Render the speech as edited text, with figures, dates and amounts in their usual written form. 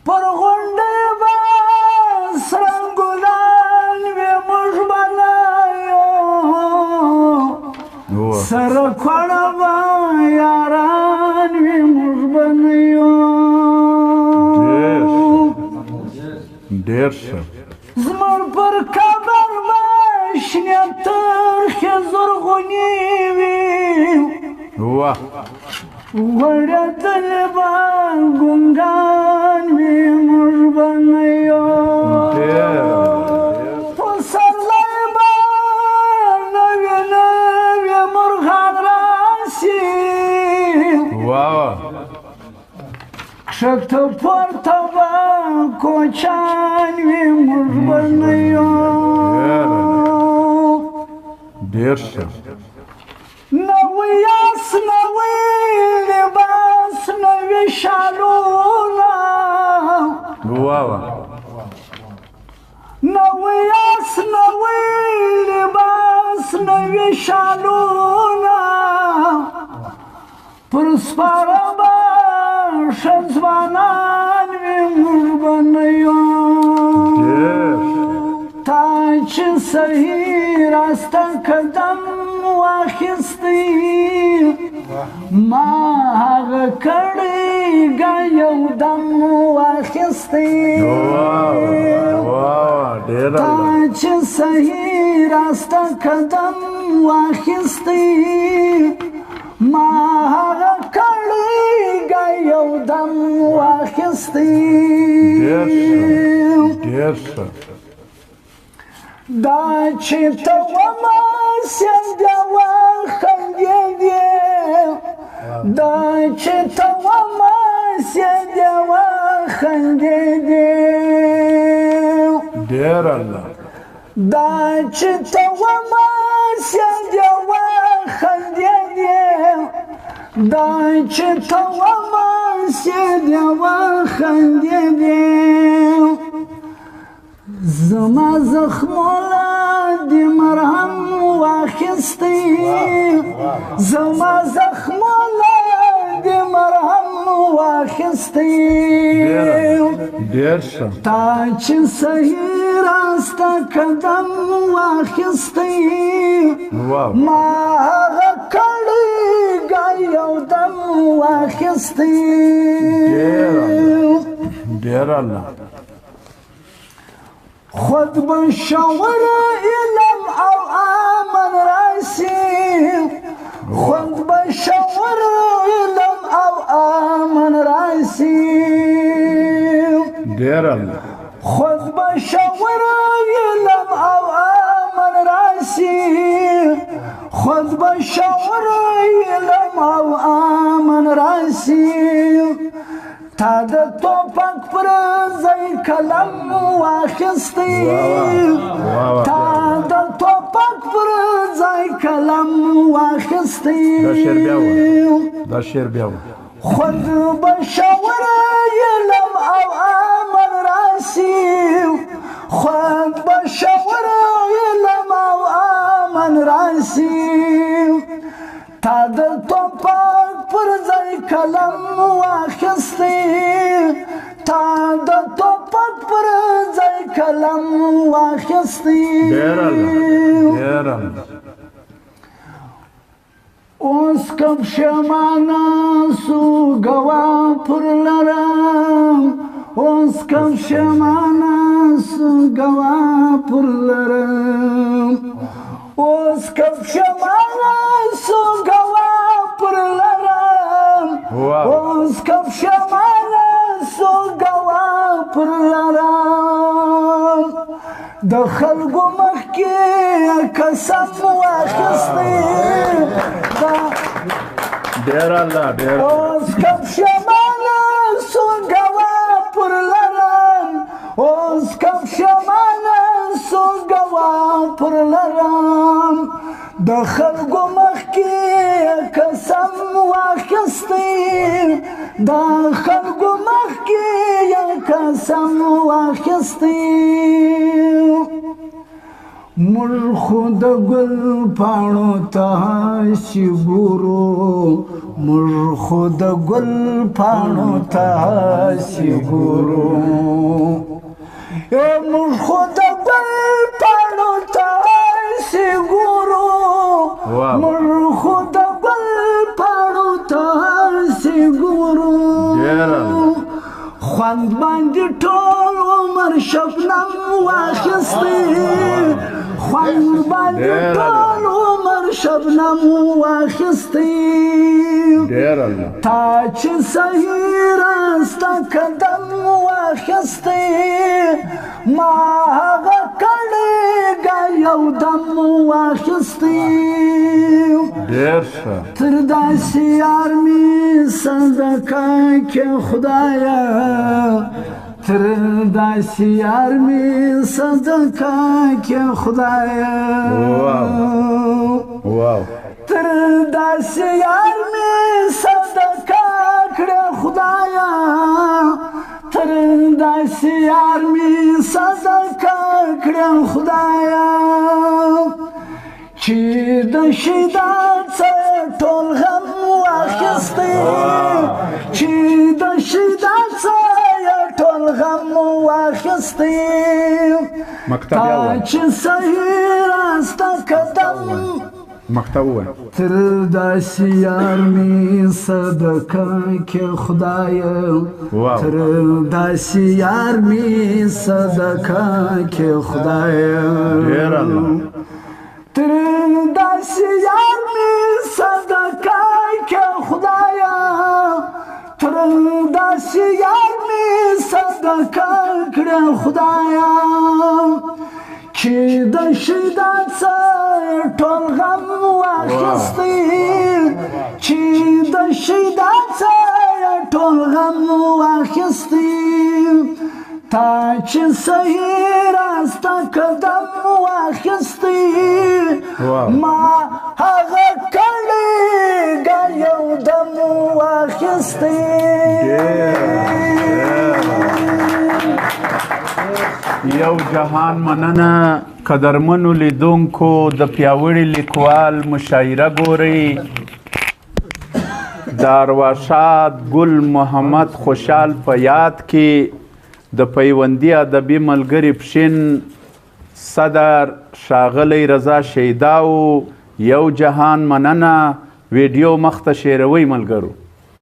پر غونډې به سره ګلان وي موږ به نه یو سره کړه به یاران وي موږ به نه یو ډېر ښه زموږ پر قبر به شنې ترخې زرغونې وي واه وړېدلې به ګونګان وي موږ به نه یو پسرلی به نوې نوې مرغان راشي واه کښته پورته به کوچان وي موږ به نه یو ډېر ښه نوی آس نوی لباس نوی شالونه واه نوی آس نوی لباس نوی شالونه پر سپاره به ښه ځوانان وي موږ به نه یو تا چې صحیح راسته قدم واخیستی ما هغه کړیږه یو دم واخیستی تا چې صحیح راسته قدم واخیستی ما هغه کړیږه یو دم واخیستی ډېر ښه دا چې ته ومه سیندې وخندېدې دا چې ته ومه سیندې وخندېدې ډېر الله دا چې ته ومه سیندې وخندېدې دا چې ته ومه سیندې وخندېدې زما زخمونه دې مرهم واخیستی زما زخمونه دې مرهم واخیستی ډېر ښه تا چې صحیح راسته قدم واخیستی ما هغه کړیږه یو دم واخیستی ډېر الله خود بشور علم او آمن راشي خود بشور علم او آمن راشي ډېر الله خود بشور علم او آمن راشي خود بشور علم او آمن راشي تا د توپک پر ځای قلم واخیستی تا د توپک پر ځای قلم واخیستی دا شعر بیا خود بشور علم او آمن راشي خود بشور علم او آمن راشي تا د توپک پر ځای قلم واخیستی تا د توپک پر ځای قلم واخیستی اوس کم شمانه سو ګوا پر لرم اوس کم شمانه سو ګوا پر لرم اوس کم شمانه سو ګوا پر لرم اوس کم شمانه سو ګوا پر لرم د خلکو مخکې قسم واخیستی ډېر الله ډېر اوس کم شمانه سو ګوا پر لرم اوس کم شمانه سو ګوا پر لرم د خلکو مخکې قسم واخیستی د خلکو مخکې قسم واخیستی موږ خو د ګل پاڼو ته هسې ګورو موږ خو د ګل پاڼو ته هسې ګورو موږ خو د ګل پاڼو ته هسې ګورو موږ خو د ګل پاڼو ته هسې ګورو خوند باندې ټول عمر شبنم واخیستی خوند باندې ټول عمر شبنم واخیستی تا چې صحیح راسته قدم واخیستی ما هغه کړېږه یو دم واخیستی تر داسې یار مې صدقه کې خدایه تر داسې یار مې صدقه کې خدایه تر داسې یار مې صدقه کړه خدایه تر داسې یار مې صدقه کړه خدایه چې د شیدات څخه ټول غم واخیستی چې د شیدات څخه ټول غم واخیستی تا چې صحیح راسته قدم تر داسې یار مې صدقه کې خدایه تر داسې یار مې صدقه کې خدایه تر داسې یار مې صدقه کې خدایه تر داسې یار مې صدقه کړه خدایه چې د شیدات څخه ټول غم واخیستی چې د شیدات څخه ټول غم واخیستی تا چې صحیح راسته قدم واخیستی ما هغه کړېږه یو دم واخیستی یو جهان مننه قدرمنو لیدونکو د پیاوړي لیکوال مشاعره ګورئ د ارواښاد ګل محمد خوشحال په یاد کې د پیوندي ادبي ملګري پښین صدر ښاغلی رضا شیداو یو جهان مننه ویډیو مخته شیروئ ملګرو